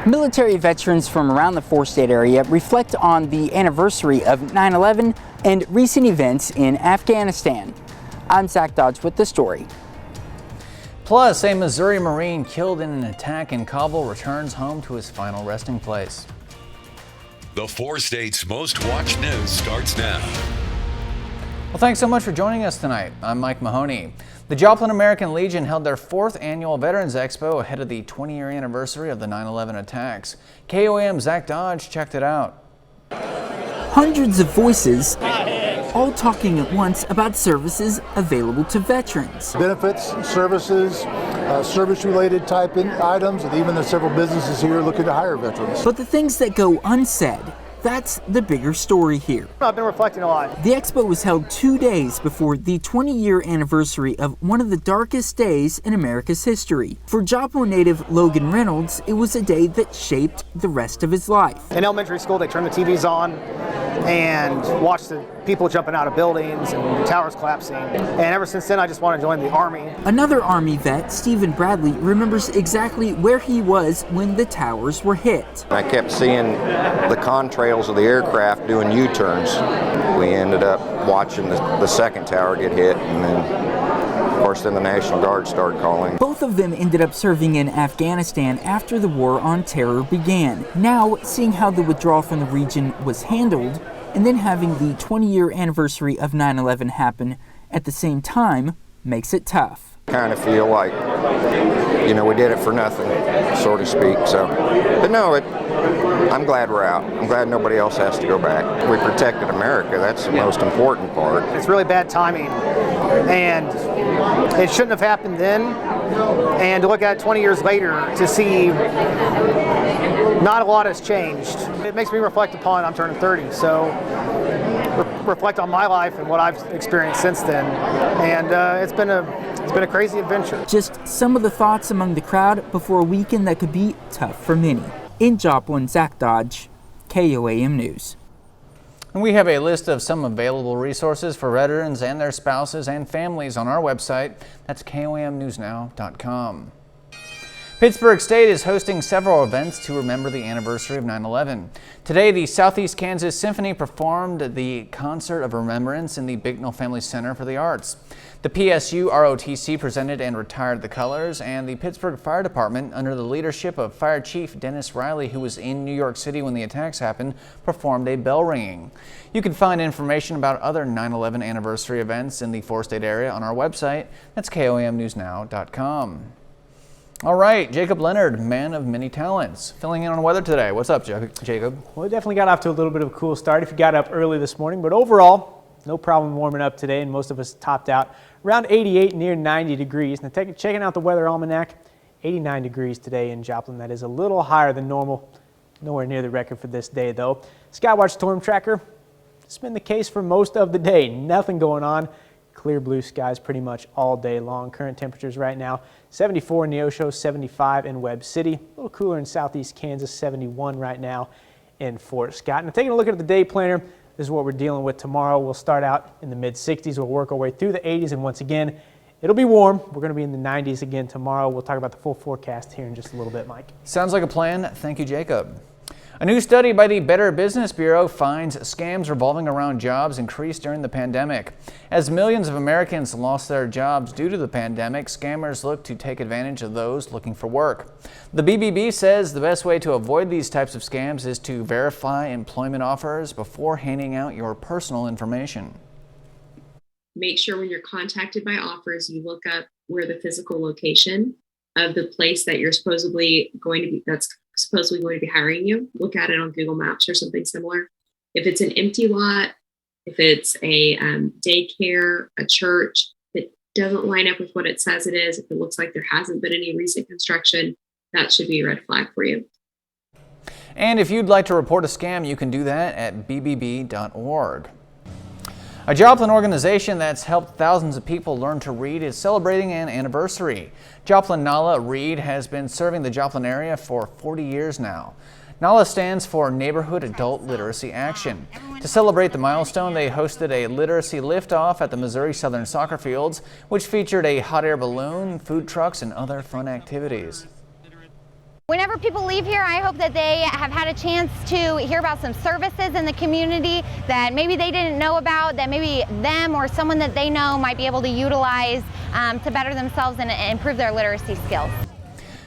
Military veterans from around the four-state area reflect on the anniversary of 9/11 and recent events in Afghanistan. I'm Zach Dodge with the story. Plus, a Missouri Marine killed in an attack in Kabul returns home to his final resting place. The four states' most watched news starts now. Well, thanks so much for joining us tonight. I'm Mike Mahoney. The Joplin American Legion held their 4th annual Veterans Expo ahead of the 20-year anniversary of the 9/11 attacks. KOAM Zach Dodge checked it out. Hundreds of voices, all talking at once about services available to veterans. Benefits, services, service-related type items, and even there's several businesses here looking to hire veterans. But the things that go unsaid, that's the bigger story here. I've been reflecting a lot. The expo was held 2 days before the 20-year anniversary of one of the darkest days in America's history. For Joplin native Logan Reynolds, it was a day that shaped the rest of his life. In elementary school, they turned the TVs on and watched the people jumping out of buildings and towers collapsing. And ever since then, I just want to join the Army. Another Army vet, Stephen Bradley, remembers exactly where he was when the towers were hit. I kept seeing the contrails of the aircraft doing U-turns. We ended up watching the second tower get hit, and then of course then the National Guard started calling. Both of them ended up serving in Afghanistan after the war on terror began. Now, seeing how the withdrawal from the region was handled, and then having the 20-year anniversary of 9/11 happen at the same time makes it tough. Kind of feel like, we did it for nothing, so to speak. So, but no, I'm glad we're out. I'm glad nobody else has to go back. We protected America. That's the most important part. It's really bad timing, and it shouldn't have happened then. And to look at it 20 years later to see not a lot has changed. It makes me reflect upon, I'm turning 30, so reflect on my life and what I've experienced since then. And it's been a crazy adventure. Just some of the thoughts among the crowd before a weekend that could be tough for many. In Joplin, Zach Dodge, KOAM News. And we have a list of some available resources for veterans and their spouses and families on our website. That's KOAMnewsnow.com. Pittsburg State is hosting several events to remember the anniversary of 9/11. Today, the Southeast Kansas Symphony performed the Concert of Remembrance in the Bicknell Family Center for the Arts. The PSU ROTC presented and retired the colors, and the Pittsburg Fire Department, under the leadership of Fire Chief Dennis Riley, who was in New York City when the attacks happened, performed a bell ringing. You can find information about other 9/11 anniversary events in the four-state area on our website. That's KOAMnewsnow.com. All right, Jacob Leonard, man of many talents, filling in on weather today. What's up, Jacob? Well, it definitely got off to a little bit of a cool start if you got up early this morning, but overall, no problem warming up today, and most of us topped out around 88, near 90 degrees. Now, checking out the weather almanac, 89 degrees today in Joplin. That is a little higher than normal. Nowhere near the record for this day, though. Skywatch storm tracker, it's been the case for most of the day. Nothing going on. Clear blue skies pretty much all day long. Current temperatures right now, 74 in Neosho, 75 in Webb City. A little cooler in southeast Kansas, 71 right now in Fort Scott. Now, taking a look at the day planner, this is what we're dealing with tomorrow. We'll start out in the mid-60s. We'll work our way through the 80s, and once again, it'll be warm. We're going to be in the 90s again tomorrow. We'll talk about the full forecast here in just a little bit, Mike. Sounds like a plan. Thank you, Jacob. A new study by the Better Business Bureau finds scams revolving around jobs increased during the pandemic. As millions of Americans lost their jobs due to the pandemic, scammers look to take advantage of those looking for work. The BBB says the best way to avoid these types of scams is to verify employment offers before handing out your personal information. Make sure when you're contacted by offers, you look up where the physical location of the place that you're supposedly going to be hiring you. Look at it on Google Maps or something similar. If it's an empty lot, if it's a daycare, a church that doesn't line up with what it says it is, if it looks like there hasn't been any recent construction, that should be a red flag for you. And if you'd like to report a scam, you can do that at bbb.org. A Joplin organization that's helped thousands of people learn to read is celebrating an anniversary. Joplin NALA Read has been serving the Joplin area for 40 years now. NALA stands for Neighborhood Adult Literacy Action. To celebrate the milestone, they hosted a literacy liftoff at the Missouri Southern Soccer Fields, which featured a hot air balloon, food trucks, and other fun activities. Whenever people leave here, I hope that they have had a chance to hear about some services in the community that maybe they didn't know about, that maybe them or someone that they know might be able to utilize to better themselves and improve their literacy skills.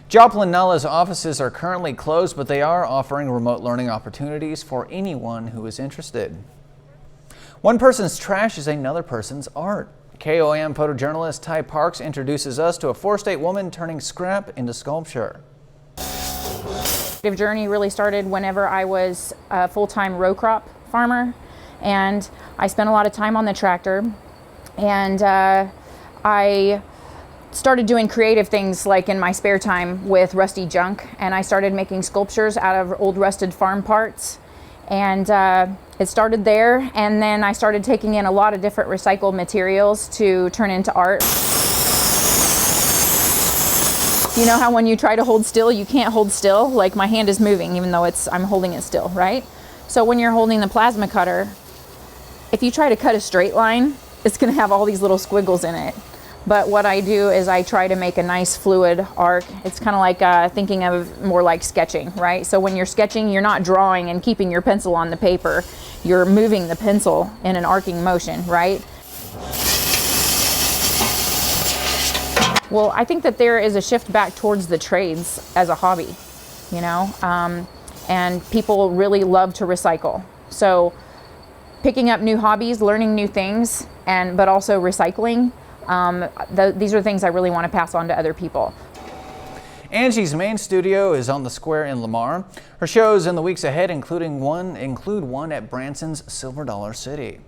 Joplin Nulla's offices are currently closed, but they are offering remote learning opportunities for anyone who is interested. One person's trash is another person's art. KOAM photojournalist Ty Parks introduces us to a 4-state woman turning scrap into sculpture. The journey really started whenever I was a full-time row crop farmer, and I spent a lot of time on the tractor, and I started doing creative things like in my spare time with rusty junk, and I started making sculptures out of old rusted farm parts, and it started there, and then I started taking in a lot of different recycled materials to turn into art. You know how when you try to hold still, you can't hold still? Like my hand is moving even though I'm holding it still, right? So when you're holding the plasma cutter, if you try to cut a straight line, it's gonna have all these little squiggles in it. But what I do is I try to make a nice fluid arc. It's kind of like thinking of more like sketching, right? So when you're sketching, you're not drawing and keeping your pencil on the paper. You're moving the pencil in an arcing motion, right? Well, I think that there is a shift back towards the trades as a hobby, you know, and people really love to recycle. So picking up new hobbies, learning new things, but also recycling, these are things I really want to pass on to other people. Angie's main studio is on the square in Lamar. Her shows in the weeks ahead include one at Branson's Silver Dollar City.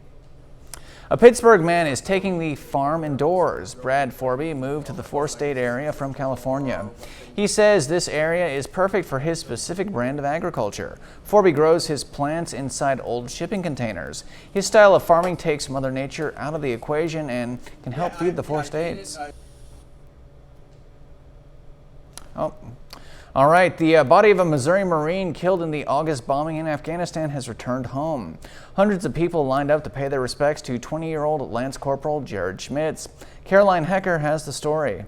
A Pittsburgh man is taking the farm indoors. Brad Forby moved to the 4-state area from California. He says this area is perfect for his specific brand of agriculture. Forby grows his plants inside old shipping containers. His style of farming takes Mother Nature out of the equation and can help feed the 4 states. All right, the body of a Missouri Marine killed in the August bombing in Afghanistan has returned home. Hundreds of people lined up to pay their respects to 20-year-old Lance Corporal Jared Schmitz. Caroline Hecker has the story.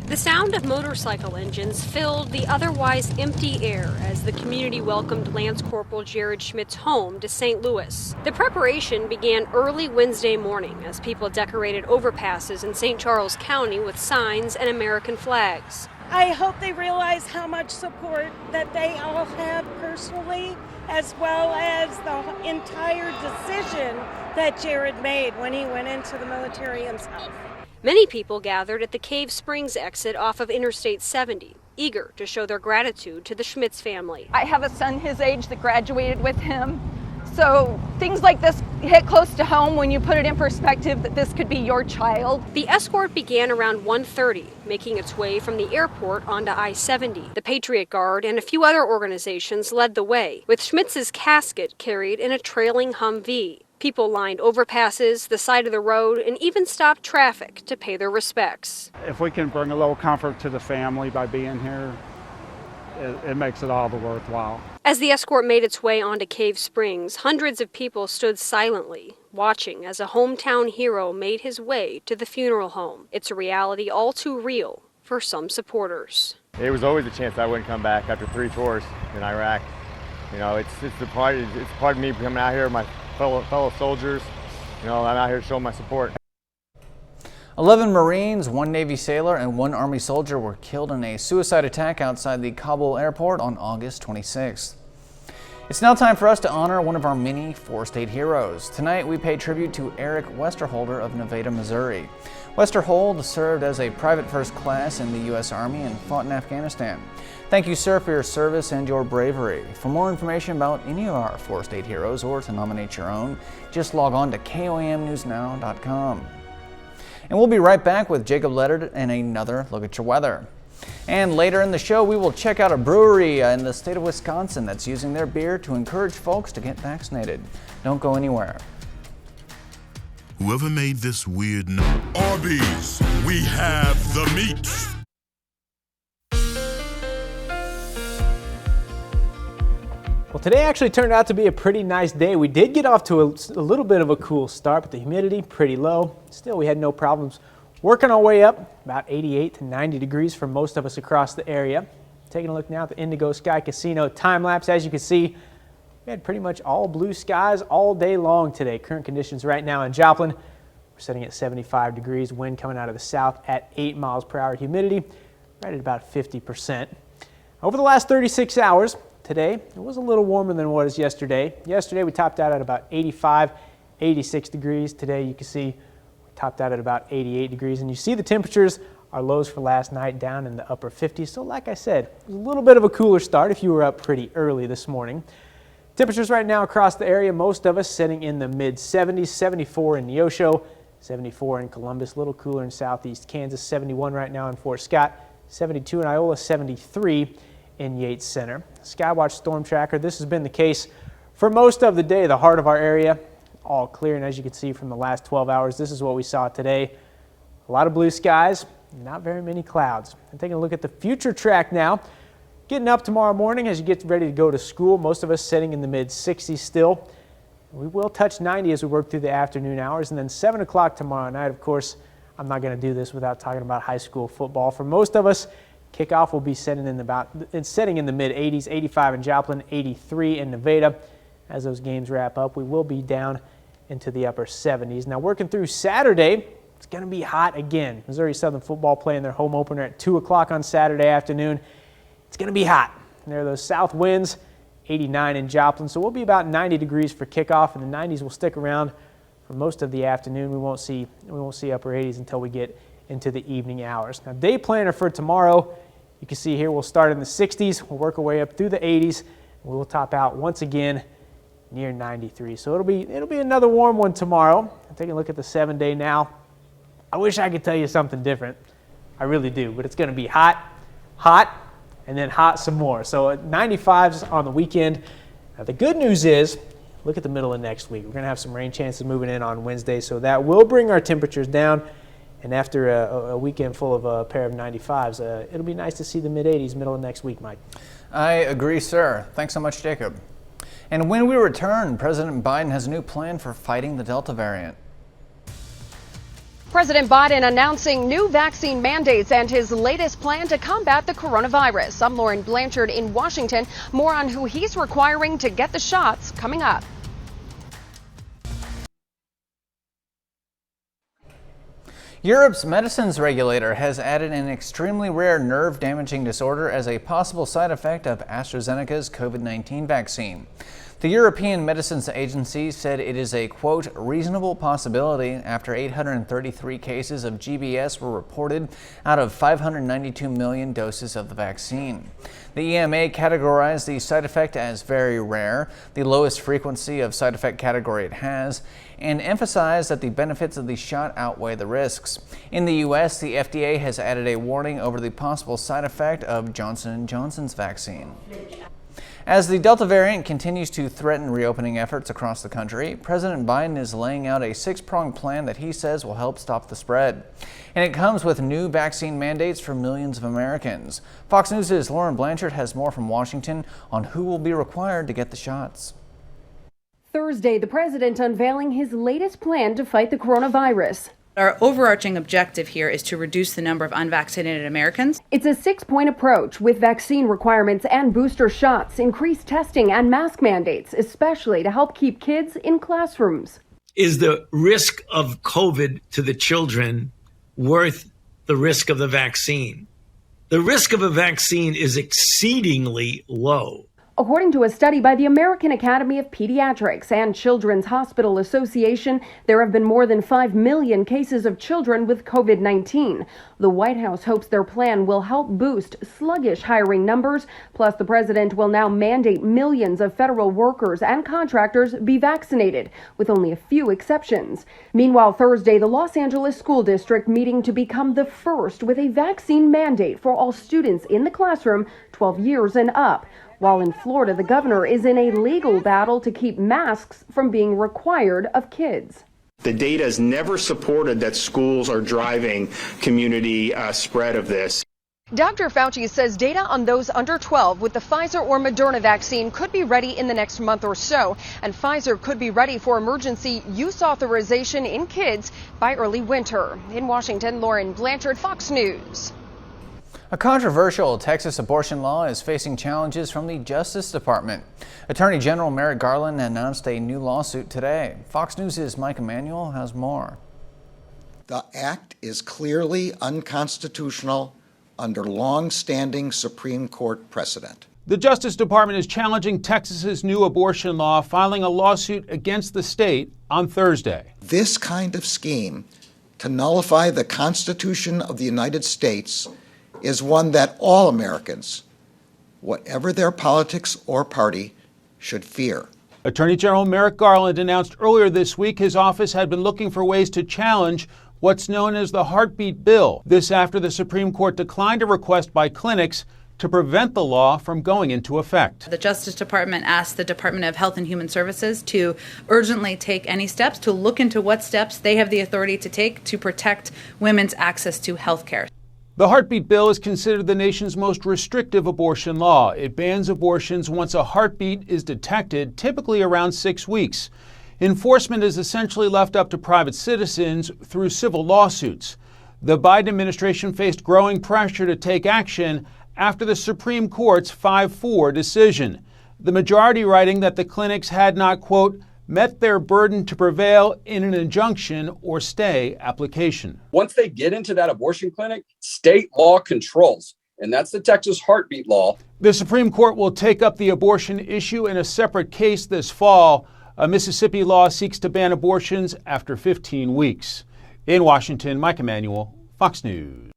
The sound of motorcycle engines filled the otherwise empty air as the community welcomed Lance Corporal Jared Schmitz home to St. Louis. The preparation began early Wednesday morning as people decorated overpasses in St. Charles County with signs and American flags. I hope they realize how much support that they all have personally, as well as the entire decision that Jared made when he went into the military himself. Many people gathered at the Cave Springs exit off of Interstate 70, eager to show their gratitude to the Schmitz family. I have a son his age that graduated with him, so things like this hit close to home when you put it in perspective that this could be your child. The escort began around 1:30, making its way from the airport onto I-70. The Patriot Guard and a few other organizations led the way, with Schmitz's casket carried in a trailing Humvee. People lined overpasses, the side of the road, and even stopped traffic to pay their respects. If we can bring a little comfort to the family by being here, it makes it all the worthwhile. As the escort made its way onto Cave Springs, hundreds of people stood silently, watching as a hometown hero made his way to the funeral home. It's a reality all too real for some supporters. It was always a chance I wouldn't come back after 3 tours in Iraq. You know, it's part of me coming out here, my fellow soldiers. You know, I'm out here showing my support. 11 Marines, 1 Navy sailor, and 1 Army soldier were killed in a suicide attack outside the Kabul airport on August 26th. It's now time for us to honor one of our many 4-state heroes. Tonight we pay tribute to Eric Westerholder of Nevada, Missouri. Westerhold served as a private first class in the U.S. Army and fought in Afghanistan. Thank you, sir, for your service and your bravery. For more information about any of our 4-state heroes or to nominate your own, just log on to KOAMnewsnow.com. And we'll be right back with Jacob Leonard and another look at your weather. And later in the show, we will check out a brewery in the state of Wisconsin that's using their beer to encourage folks to get vaccinated. Don't go anywhere. Whoever made this weird Arby's, we have the meat. Well, today actually turned out to be a pretty nice day. We did get off to a little bit of a cool start, but the humidity pretty low. Still, we had no problems working our way up, about 88 to 90 degrees for most of us across the area. taking a look now at the Indigo Sky Casino time lapse. As you can see, we had pretty much all blue skies all day long today. Current conditions right now in Joplin, we're sitting at 75 degrees, wind coming out of the south at 8 miles per hour, humidity right at about 50%. Over the last 36 hours, today it was a little warmer than it was yesterday. Yesterday we topped out at about 85, 86 degrees. Today you can see we topped out at about 88 degrees, and you see the temperatures, our lows for last night down in the upper 50s. So like I said, it was a little bit of a cooler start if you were up pretty early this morning. Temperatures right now across the area, most of us sitting in the mid-70s, 74 in Neosho, 74 in Columbus, a little cooler in southeast Kansas, 71 right now in Fort Scott, 72 in Iola, 73 in Yates Center. Skywatch Storm Tracker, this has been the case for most of the day. The heart of our area, all clear, and as you can see from the last 12 hours, this is what we saw today. A lot of blue skies, not very many clouds. And taking a look at the future track now. Getting up tomorrow morning as you get ready to go to school, most of us sitting in the mid-60s still. We will touch 90 as we work through the afternoon hours, and then 7 o'clock tomorrow night. Of course, I'm not going to do this without talking about high school football. For most of us, kickoff will be setting in the mid-80s, 85 in Joplin, 83 in Nevada. As those games wrap up, we will be down into the upper 70s. Now working through Saturday, it's going to be hot again. Missouri Southern football playing their home opener at 2 o'clock on Saturday afternoon. It's going to be hot. And there are those south winds, 89 in Joplin. So we'll be about 90 degrees for kickoff, and the 90s will stick around for most of the afternoon. We won't see upper 80s until we get into the evening hours. Now day planner for tomorrow, you can see here we'll start in the 60s. We'll work our way up through the 80s. And we will top out once again near 93. So it'll be another warm one tomorrow. Taking a look at the 7-day now. I wish I could tell you something different. I really do, but it's going to be hot, hot, and then hot some more. So 95s on the weekend. Now the good news is, look at the middle of next week. We're going to have some rain chances moving in on Wednesday, so that will bring our temperatures down. And after a weekend full of a pair of 95s, it'll be nice to see the mid-80s middle of next week, Mike. I agree, sir. Thanks so much, Jacob. And when we return, President Biden has a new plan for fighting the Delta variant. President Biden announcing new vaccine mandates and his latest plan to combat the coronavirus. I'm Lauren Blanchard in Washington. More on who he's requiring to get the shots coming up. Europe's medicines regulator has added an extremely rare nerve-damaging disorder as a possible side effect of AstraZeneca's COVID-19 vaccine. The European Medicines Agency said it is a, quote, reasonable possibility after 833 cases of GBS were reported out of 592 million doses of the vaccine. The EMA categorized the side effect as very rare, the lowest frequency of side effect category it has, and emphasized that the benefits of the shot outweigh the risks. In the U.S., the FDA has added a warning over the possible side effect of Johnson & Johnson's vaccine. As the Delta variant continues to threaten reopening efforts across the country, President Biden is laying out a six-pronged plan that he says will help stop the spread. And it comes with new vaccine mandates for millions of Americans. Fox News' Lauren Blanchard has more from Washington on who will be required to get the shots. Thursday, the president unveiling his latest plan to fight the coronavirus. Our overarching objective here is to reduce the number of unvaccinated Americans. It's a six-point approach with vaccine requirements and booster shots, increased testing and mask mandates, especially to help keep kids in classrooms. Is the risk of COVID to the children worth the risk of the vaccine? The risk of a vaccine is exceedingly low. According to a study by the American Academy of Pediatrics and Children's Hospital Association, there have been more than 5 million cases of children with COVID-19. The White House hopes their plan will help boost sluggish hiring numbers. Plus, the president will now mandate millions of federal workers and contractors be vaccinated, with only a few exceptions. Meanwhile, Thursday, the Los Angeles School District meeting to become the first with a vaccine mandate for all students in the classroom 12 years and up. While in Florida, the governor is in a legal battle to keep masks from being required of kids. The data has never supported that schools are driving community spread of this. Dr. Fauci says data on those under 12 with the Pfizer or Moderna vaccine could be ready in the next month or so, and Pfizer could be ready for emergency use authorization in kids by early winter. In Washington, Lauren Blanchard, Fox News. A controversial Texas abortion law is facing challenges from the Justice Department. Attorney General Merrick Garland announced a new lawsuit today. Fox News' Mike Emanuel has more. The act is clearly unconstitutional under long-standing Supreme Court precedent. The Justice Department is challenging Texas's new abortion law, filing a lawsuit against the state on Thursday. This kind of scheme to nullify the Constitution of the United States is one that all Americans, whatever their politics or party, should fear. Attorney General Merrick Garland announced earlier this week his office had been looking for ways to challenge what's known as the heartbeat bill. This after the Supreme Court declined a request by clinics to prevent the law from going into effect. The Justice Department asked the Department of Health and Human Services to urgently take any steps, to look into what steps they have the authority to take to protect women's access to health care. The heartbeat bill is considered the nation's most restrictive abortion law. It bans abortions once a heartbeat is detected, typically around 6 weeks. Enforcement is essentially left up to private citizens through civil lawsuits. The Biden administration faced growing pressure to take action after the Supreme Court's 5-4 decision. The majority writing that the clinics had not, quote, met their burden to prevail in an injunction or stay application. Once they get into that abortion clinic, state law controls, and that's the Texas heartbeat law. The Supreme Court will take up the abortion issue in a separate case this fall. A Mississippi law seeks to ban abortions after 15 weeks. In Washington, Mike Emanuel, Fox News.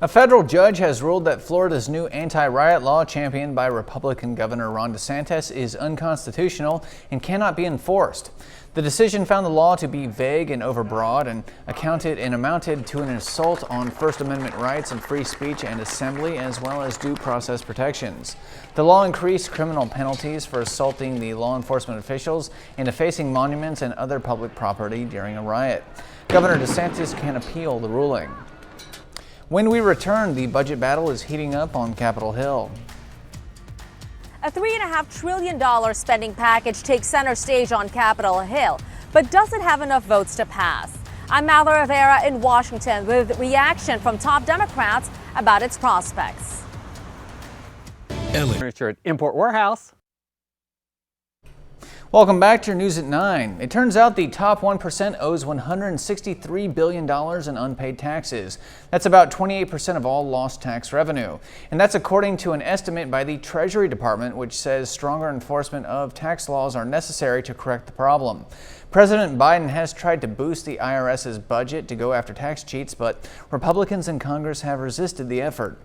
A federal judge has ruled that Florida's new anti-riot law championed by Republican Governor Ron DeSantis is unconstitutional and cannot be enforced. The decision found the law to be vague and overbroad and amounted to an assault on First Amendment rights and free speech and assembly, as well as due process protections. The law increased criminal penalties for assaulting the law enforcement officials and defacing monuments and other public property during a riot. Governor DeSantis can appeal the ruling. When we return, the budget battle is heating up on Capitol Hill. A $3.5 trillion spending package takes center stage on Capitol Hill, but doesn't have enough votes to pass. I'm Mallory Rivera in Washington with reaction from top Democrats about its prospects. Furniture at Import Warehouse. Welcome back to your News at 9. It turns out the top 1% owes $163 billion in unpaid taxes. That's about 28% of all lost tax revenue. And that's according to an estimate by the Treasury Department, which says stronger enforcement of tax laws are necessary to correct the problem. President Biden has tried to boost the IRS's budget to go after tax cheats, but Republicans in Congress have resisted the effort.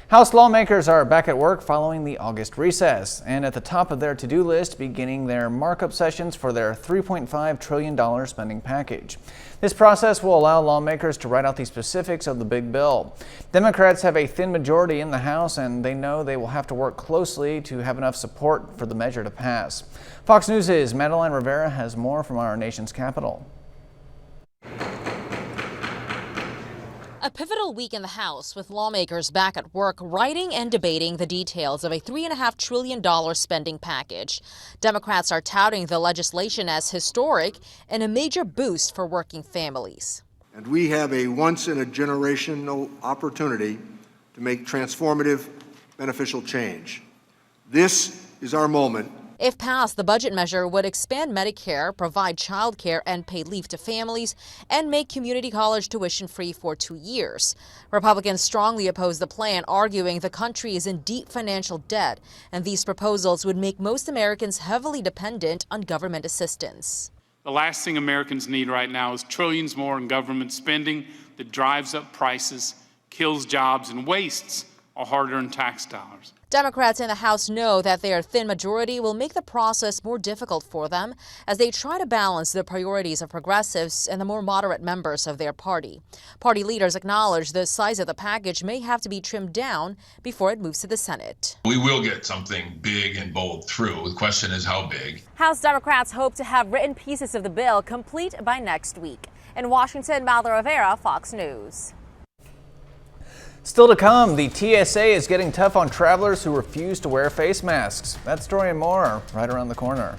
House lawmakers are back at work following the August recess, and at the top of their to-do list, beginning their markup sessions for their $3.5 trillion spending package. This process will allow lawmakers to write out the specifics of the big bill. Democrats have a thin majority in the House, and they know they will have to work closely to have enough support for the measure to pass. Fox News' Madeline Rivera has more from our nation's capital. A pivotal week in the House with lawmakers back at work writing and debating the details of a $3.5 trillion spending package. Democrats are touting the legislation as historic and a major boost for working families. And we have a once-in-a-generational opportunity to make transformative, beneficial change. This is our moment. If passed, the budget measure would expand Medicare, provide child care and paid leave to families, and make community college tuition free for 2 years. Republicans strongly oppose the plan, arguing the country is in deep financial debt, and these proposals would make most Americans heavily dependent on government assistance. The last thing Americans need right now is trillions more in government spending that drives up prices, kills jobs, and wastes our hard-earned tax dollars. Democrats in the House know that their thin majority will make the process more difficult for them as they try to balance the priorities of progressives and the more moderate members of their party. Party leaders acknowledge the size of the package may have to be trimmed down before it moves to the Senate. We will get something big and bold through. The question is how big. House Democrats hope to have written pieces of the bill complete by next week. In Washington, Mallory Rivera, Fox News. Still to come, the TSA is getting tough on travelers who refuse to wear face masks. That story and more right around the corner.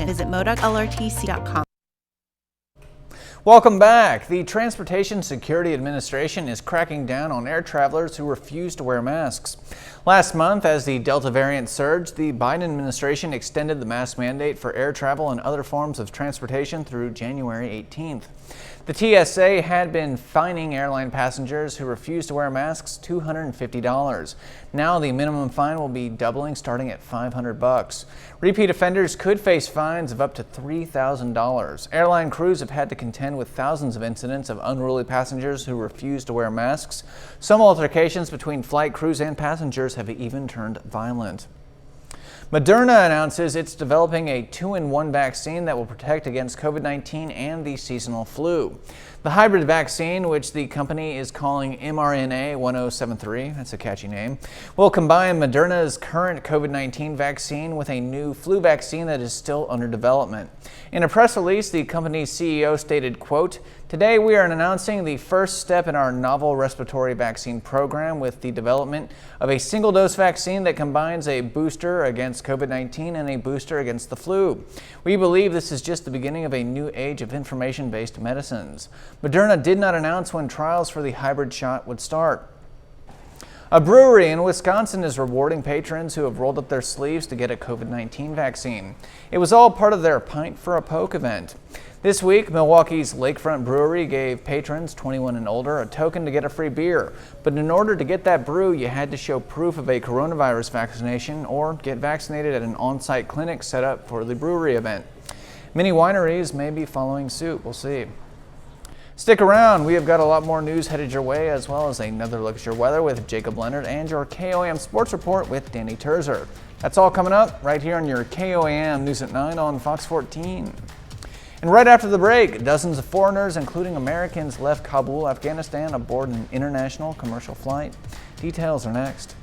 Visit modoclrtc.com. Welcome back. The Transportation Security Administration is cracking down on air travelers who refuse to wear masks. Last month, as the Delta variant surged, the Biden administration extended the mask mandate for air travel and other forms of transportation through January 18th. The TSA had been fining airline passengers who refused to wear masks $250. Now the minimum fine will be doubling, starting at $500. Repeat offenders could face fines of up to $3,000. Airline crews have had to contend with thousands of incidents of unruly passengers who refuse to wear masks. Some altercations between flight crews and passengers have even turned violent. Moderna announces it's developing a 2-in-1 vaccine that will protect against COVID-19 and the seasonal flu. The hybrid vaccine, which the company is calling mRNA-1073, that's a catchy name, will combine Moderna's current COVID-19 vaccine with a new flu vaccine that is still under development. In a press release, the company's CEO stated, quote, "Today we are announcing the first step in our novel respiratory vaccine program with the development of a single-dose vaccine that combines a booster against COVID-19 and a booster against the flu. We believe this is just the beginning of a new age of information-based medicines." Moderna did not announce when trials for the hybrid shot would start. A brewery in Wisconsin is rewarding patrons who have rolled up their sleeves to get a COVID-19 vaccine. It was all part of their Pint for a Poke event. This week, Milwaukee's Lakefront Brewery gave patrons 21 and older a token to get a free beer. But in order to get that brew, you had to show proof of a coronavirus vaccination or get vaccinated at an on-site clinic set up for the brewery event. Many wineries may be following suit. We'll see. Stick around. We have got a lot more news headed your way, as well as another look at your weather with Jacob Leonard and your KOAM Sports Report with Danny Terzer. That's all coming up right here on your KOAM News at 9 on Fox 14. And right after the break, dozens of foreigners, including Americans, left Kabul, Afghanistan aboard an international commercial flight. Details are next.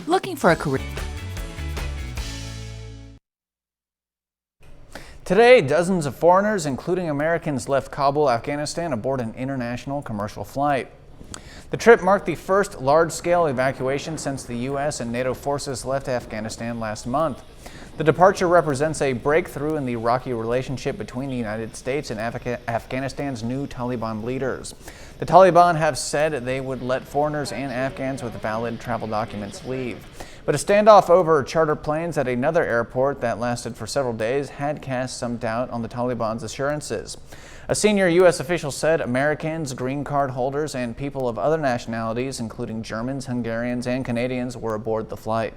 Looking for a career. Today, dozens of foreigners, including Americans, left Kabul, Afghanistan aboard an international commercial flight. The trip marked the first large-scale evacuation since the U.S. and NATO forces left Afghanistan last month. The departure represents a breakthrough in the rocky relationship between the United States and Afghanistan's new Taliban leaders. The Taliban have said they would let foreigners and Afghans with valid travel documents leave. But a standoff over charter planes at another airport that lasted for several days had cast some doubt on the Taliban's assurances. A senior U.S. official said Americans, green card holders, and people of other nationalities, including Germans, Hungarians, and Canadians, were aboard the flight.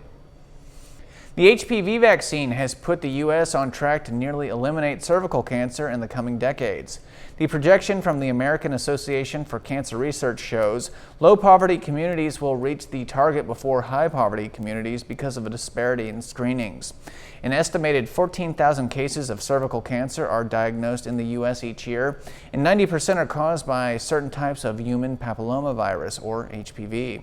The HPV vaccine has put the U.S. on track to nearly eliminate cervical cancer in the coming decades. The projection from the American Association for Cancer Research shows low-poverty communities will reach the target before high-poverty communities because of a disparity in screenings. An estimated 14,000 cases of cervical cancer are diagnosed in the U.S. each year, and 90% are caused by certain types of human papillomavirus, or HPV.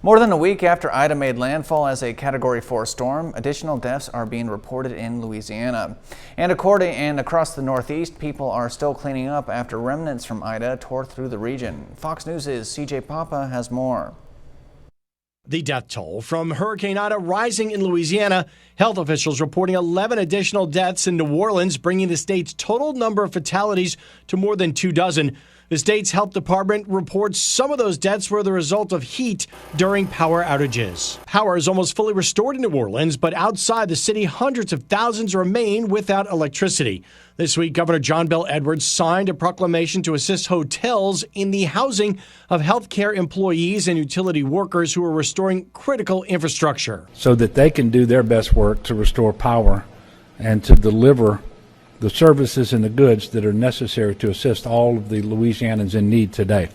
More than a week after Ida made landfall as a Category 4 storm, additional deaths are being reported in Louisiana. And across the Northeast, people are still cleaning up after remnants from Ida tore through the region. Fox News' CJ Papa has more. The death toll from Hurricane Ida rising in Louisiana. Health officials reporting 11 additional deaths in New Orleans, bringing the state's total number of fatalities to more than 24. The state's health department reports some of those deaths were the result of heat during power outages. Power is almost fully restored in New Orleans, but outside the city, hundreds of thousands remain without electricity. This week, Governor John Bel Edwards signed a proclamation to assist hotels in the housing of healthcare employees and utility workers who are restoring critical infrastructure. So that they can do their best work to restore power and to deliver the services and the goods that are necessary to assist all of the Louisianans in need today.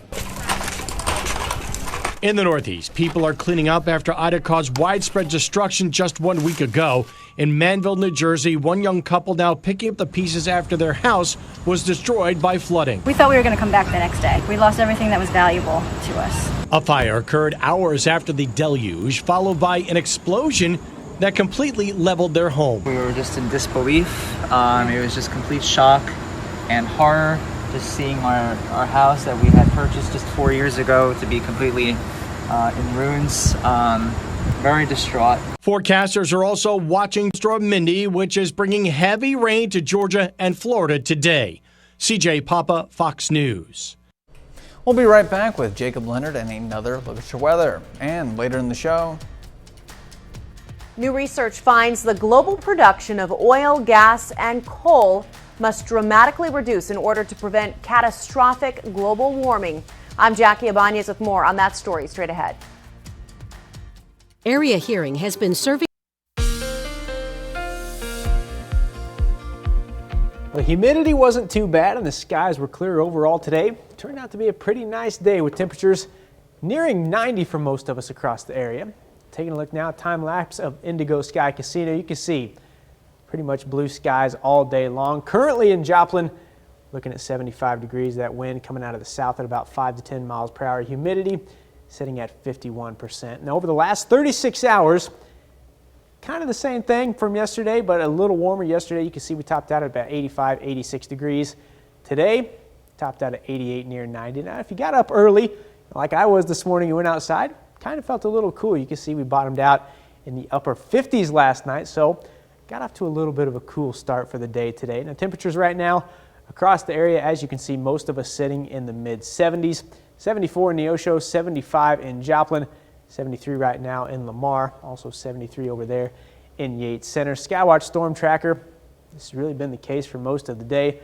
In the Northeast, people are cleaning up after Ida caused widespread destruction just 1 week ago. In Manville, New Jersey, one young couple now picking up the pieces after their house was destroyed by flooding. We thought we were going to come back the next day. We lost everything that was valuable to us. A fire occurred hours after the deluge, followed by an explosion that completely leveled their home. We were just in disbelief. It was just complete shock and horror, just seeing our house that we had purchased just 4 years ago to be completely in ruins. Very distraught. Forecasters are also watching Storm Mindy, which is bringing heavy rain to Georgia and Florida today. CJ Papa, Fox News. We'll be right back with Jacob Leonard and another look at your weather. And later in the show, new research finds the global production of oil, gas, and coal must dramatically reduce in order to prevent catastrophic global warming. I'm Jackie Ibanez with more on that story straight ahead. Area Hearing has been serving. The humidity wasn't too bad and the skies were clear overall today. It turned out to be a pretty nice day with temperatures nearing 90 for most of us across the area. Taking a look now, time lapse of Indigo Sky Casino. You can see pretty much blue skies all day long. Currently in Joplin, looking at 75 degrees. That wind coming out of the south at about 5 to 10 miles per hour. Humidity sitting at 51%. Now over the last 36 hours, kind of the same thing from yesterday, but a little warmer yesterday. You can see we topped out at about 85, 86 degrees. Today, topped out at 88, near 90. Now, if you got up early, like I was this morning, you went outside, kind of felt a little cool. You can see we bottomed out in the upper 50s last night, so got off to a little bit of a cool start for the day today. Now, temperatures right now across the area, as you can see, most of us sitting in the mid-70s. 74 in Neosho, 75 in Joplin, 73 right now in Lamar, also 73 over there in Yates Center. Skywatch Storm Tracker, this has really been the case for most of the day.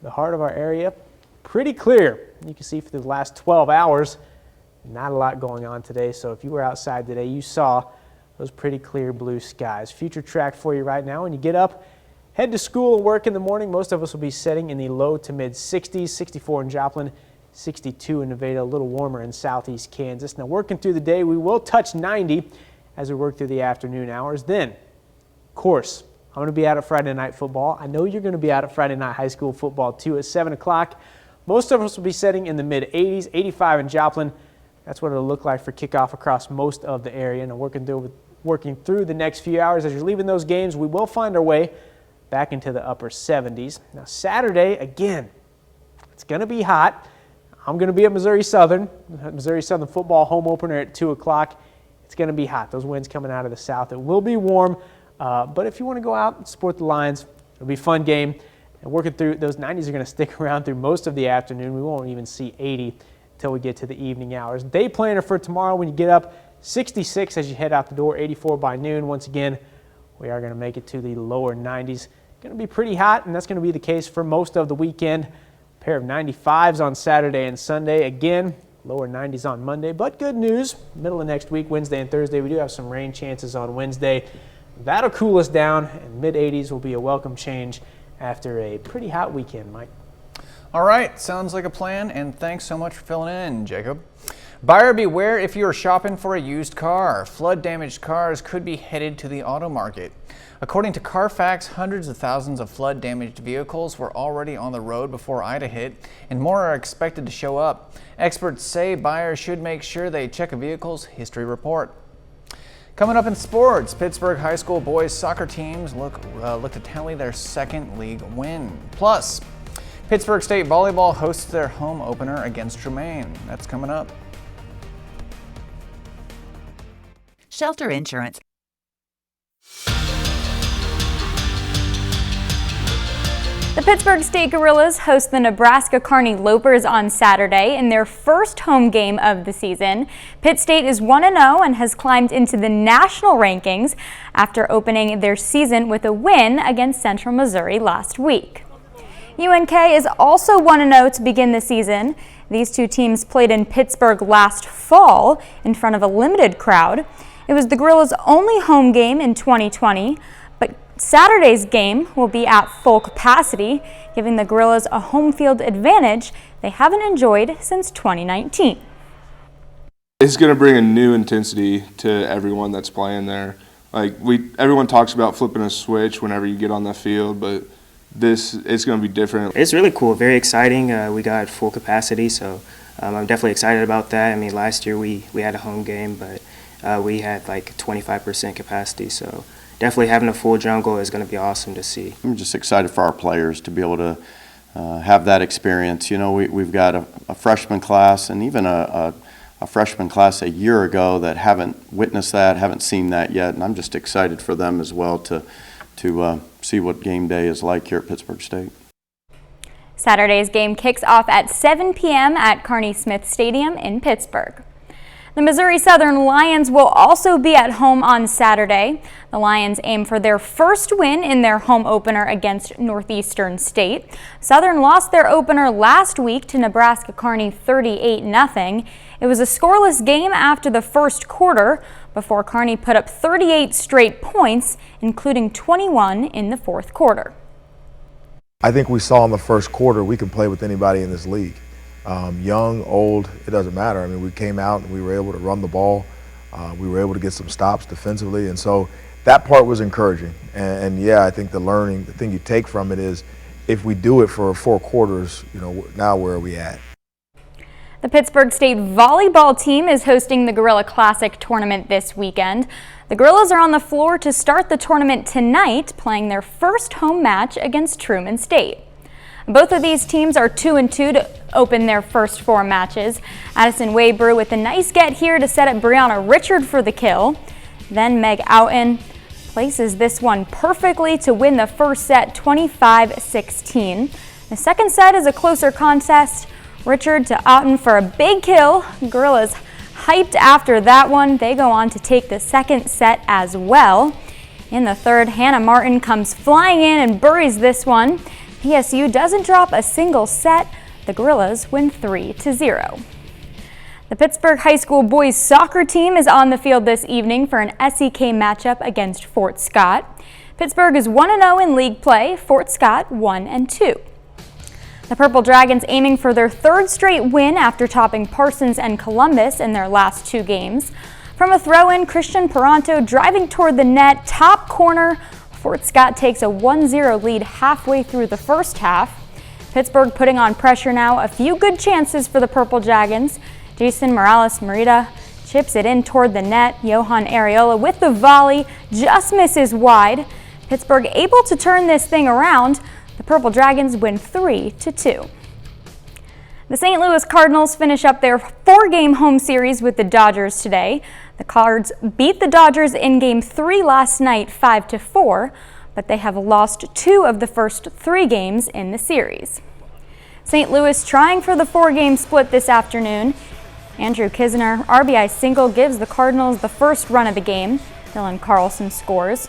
The heart of our area, pretty clear. You can see for the last 12 hours, not a lot going on today. So if you were outside today, you saw those pretty clear blue skies. Future track for you right now. When you get up, head to school and work in the morning. Most of us will be sitting in the low to mid 60s, 64 in Joplin, 62 in Nevada, a little warmer in southeast Kansas. Now working through the day, we will touch 90 as we work through the afternoon hours. Then, of course, I'm going to be out at Friday night football. I know you're going to be out at Friday night high school football too at 7 o'clock. Most of us will be sitting in the mid 80s, 85 in Joplin. That's what it'll look like for kickoff across most of the area. And working through the next few hours as you're leaving those games, we will find our way back into the upper 70s. Now Saturday, again, it's going to be hot. I'm going to be at Missouri Southern football home opener at 2 o'clock. It's going to be hot. Those winds coming out of the south. It will be warm, but if you want to go out and support the Lions, it'll be a fun game. And working through, those 90s are going to stick around through most of the afternoon. We won't even see 80 until we get to the evening hours. Day planner for tomorrow when you get up, 66 as you head out the door, 84 by noon. Once again, we are going to make it to the lower 90s. Going to be pretty hot, and that's going to be the case for most of the weekend. Pair of 95s on Saturday and Sunday. Again, lower 90s on Monday. But good news, middle of next week, Wednesday and Thursday, we do have some rain chances on Wednesday. That'll cool us down, and mid-80s will be a welcome change after a pretty hot weekend, Mike. All right, sounds like a plan, and thanks so much for filling in, Jacob. Buyer beware if you are shopping for a used car. Flood-damaged cars could be headed to the auto market. According to Carfax, hundreds of thousands of flood-damaged vehicles were already on the road before Ida hit, and more are expected to show up. Experts say buyers should make sure they check a vehicle's history report. Coming up in sports, Pittsburg high school boys soccer teams look to tally their second league win. Plus, Pittsburg State Volleyball hosts their home opener against Tremaine. That's coming up. Shelter Insurance. The Pittsburg State Gorillas host the Nebraska Kearney Lopers on Saturday in their first home game of the season. Pitt State is 1-0 and has climbed into the national rankings after opening their season with a win against Central Missouri last week. UNK is also 1-0 to begin the season. These two teams played in Pittsburg last fall in front of a limited crowd. It was the Gorillas' only home game in 2020, but Saturday's game will be at full capacity, giving the Gorillas a home field advantage they haven't enjoyed since 2019. It's going to bring a new intensity to everyone that's playing there. Everyone talks about flipping a switch whenever you get on the field, but it's going to be different. It's really cool, very exciting. We got full capacity, so I'm definitely excited about that. I mean, last year we had a home game, but we had like 25% capacity, so definitely having a full jungle is going to be awesome to see. I'm just excited for our players to be able to have that experience. You know, we've got a freshman class and even a freshman class a year ago that haven't witnessed that, haven't seen that yet, and I'm just excited for them as well to see what game day is like here at Pittsburg State. Saturday's game kicks off at 7 p.m. at Carney Smith Stadium in Pittsburg. The Missouri Southern Lions will also be at home on Saturday. The Lions aim for their first win in their home opener against Northeastern State. Southern lost their opener last week to Nebraska Kearney 38-0. It was a scoreless game after the first quarter before Kearney put up 38 straight points, including 21 in the fourth quarter. I think we saw in the first quarter we can play with anybody in this league. Young, old, it doesn't matter. I mean, we came out and we were able to run the ball. We were able to get some stops defensively, and so that part was encouraging. And yeah, I think the thing you take from it is if we do it for 4 quarters, now where are we at? The Pittsburg State volleyball team is hosting the Gorilla Classic tournament this weekend. The Gorillas are on the floor to start the tournament tonight, playing their first home match against Truman State. Both of these teams are 2-2 to open their first 4 matches. Addison Waybrew with a nice get here to set up Brianna Richard for the kill. Then Meg Outen places this one perfectly to win the first set 25-16. The second set is a closer contest. Richard to Outen for a big kill. Gorillas hyped after that one. They go on to take the second set as well. In the third, Hannah Martin comes flying in and buries this one. PSU doesn't drop a single set. The Gorillas win 3-0. The Pittsburg High School boys soccer team is on the field this evening for an SEK matchup against Fort Scott. Pittsburg is 1-0 in league play, Fort Scott 1-2. The Purple Dragons aiming for their 3rd straight win after topping Parsons and Columbus in their last 2 games. From a throw-in, Christian Peranto driving toward the net, top corner. Fort Scott takes a 1-0 lead halfway through the first half. Pittsburg putting on pressure now. A few good chances for the Purple Dragons. Jason Morales-Merida chips it in toward the net. Johan Areola with the volley just misses wide. Pittsburg able to turn this thing around. The Purple Dragons win 3-2. The St. Louis Cardinals finish up their 4-game home series with the Dodgers today. The Cards beat the Dodgers in Game 3 last night 5-4, but they have lost 2 of the first 3 games in the series. St. Louis trying for the 4-game split this afternoon. Andrew Kisner RBI single gives the Cardinals the first run of the game. Dylan Carlson scores.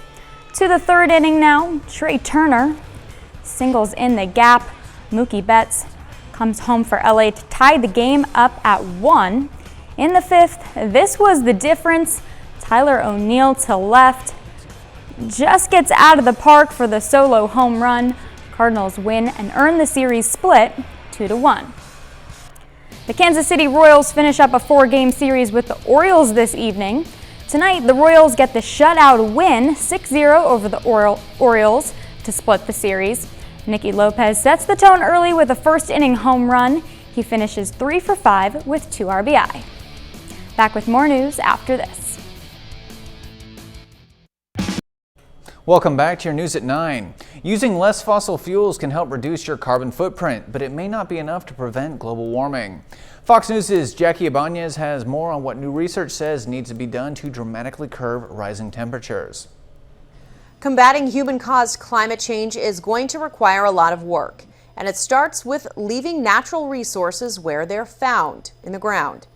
To the 3rd inning now, Trey Turner singles in the gap. Mookie Betts comes home for LA to tie the game up at 1. In the 5th, this was the difference. Tyler O'Neill to left just gets out of the park for the solo home run. Cardinals win and earn the series split 2-1. The Kansas City Royals finish up a 4-game series with the Orioles this evening. Tonight, the Royals get the shutout win 6-0 over the Orioles to split the series. Nicky Lopez sets the tone early with a first-inning home run. He finishes 3 for 5 with 2 RBI. Back with more news after this. Welcome back to your news at 9. Using less fossil fuels can help reduce your carbon footprint, but it may not be enough to prevent global warming. Fox News' Jackie Ibanez has more on what new research says needs to be done to dramatically curb rising temperatures. Combating human-caused climate change is going to require a lot of work, and it starts with leaving natural resources where they're found, in the ground.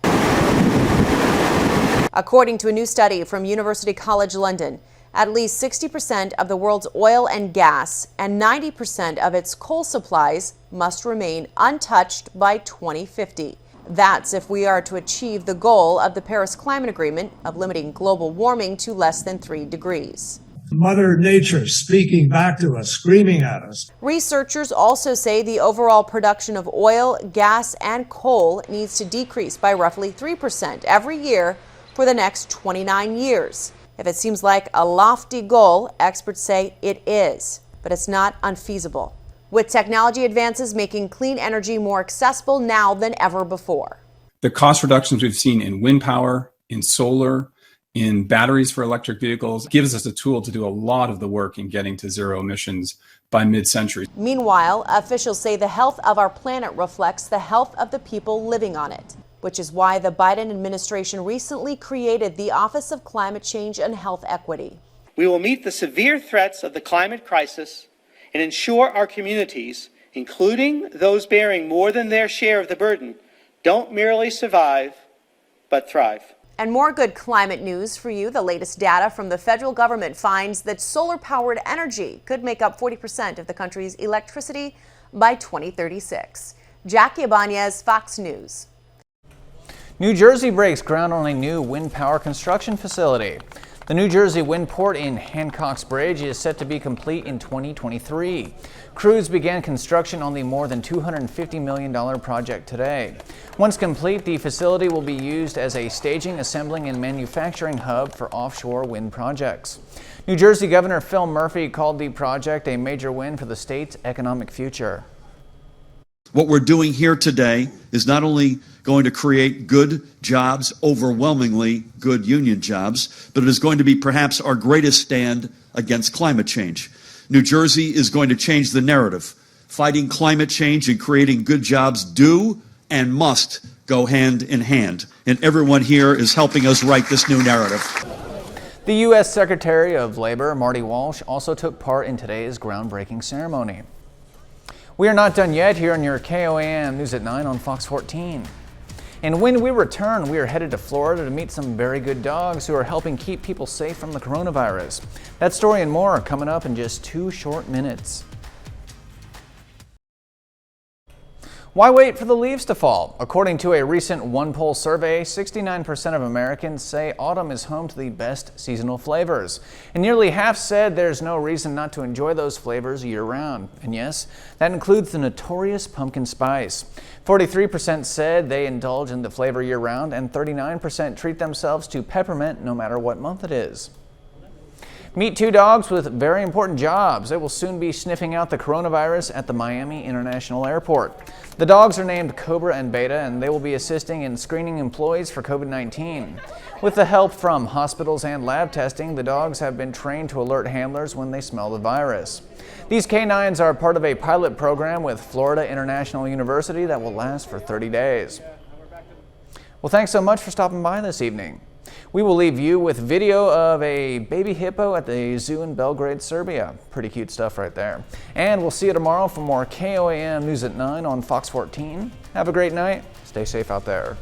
According to a new study from University College London, at least 60% of the world's oil and gas and 90% of its coal supplies must remain untouched by 2050. That's if we are to achieve the goal of the Paris Climate Agreement of limiting global warming to less than 3 degrees. Mother Nature speaking back to us, screaming at us. Researchers also say the overall production of oil, gas, and coal needs to decrease by roughly 3% every year for the next 29 years. If it seems like a lofty goal, experts say it is, but it's not unfeasible. With technology advances making clean energy more accessible now than ever before. The cost reductions we've seen in wind power, in solar, in batteries for electric vehicles gives us a tool to do a lot of the work in getting to zero emissions by mid-century. Meanwhile, officials say the health of our planet reflects the health of the people living on it. which is why the Biden administration recently created the Office of Climate Change and Health Equity. We will meet the severe threats of the climate crisis and ensure our communities, including those bearing more than their share of the burden, don't merely survive, but thrive. And more good climate news for you. The latest data from the federal government finds that solar-powered energy could make up 40% of the country's electricity by 2036. Jackie Ibanez, Fox News. New Jersey breaks ground on a new wind power construction facility. The New Jersey wind port in Hancock's Bridge is set to be complete in 2023. Crews began construction on the more than $250 million project today. Once complete, the facility will be used as a staging, assembling, and manufacturing hub for offshore wind projects. New Jersey Governor Phil Murphy called the project a major win for the state's economic future. What we're doing here today is not only going to create good jobs, overwhelmingly good union jobs, but it is going to be perhaps our greatest stand against climate change. New Jersey is going to change the narrative. Fighting climate change and creating good jobs do and must go hand in hand. And everyone here is helping us write this new narrative. The U.S. Secretary of Labor, Marty Walsh, also took part in today's groundbreaking ceremony. We are not done yet here on your KOAM News at 9 on Fox 14. And when we return, we are headed to Florida to meet some very good dogs who are helping keep people safe from the coronavirus. That story and more are coming up in just 2 short minutes. Why wait for the leaves to fall? According to a recent OnePoll survey, 69% of Americans say autumn is home to the best seasonal flavors. And nearly half said there's no reason not to enjoy those flavors year-round. And yes, that includes the notorious pumpkin spice. 43% said they indulge in the flavor year-round, and 39% treat themselves to peppermint no matter what month it is. Meet 2 dogs with very important jobs. They will soon be sniffing out the coronavirus at the Miami International Airport. The dogs are named Cobra and Beta, and they will be assisting in screening employees for COVID-19. With the help from hospitals and lab testing, the dogs have been trained to alert handlers when they smell the virus. These canines are part of a pilot program with Florida International University that will last for 30 days. Well, thanks so much for stopping by this evening. We will leave you with video of a baby hippo at the zoo in Belgrade, Serbia. Pretty cute stuff right there. And we'll see you tomorrow for more KOAM News at 9 on Fox 14. Have a great night. Stay safe out there.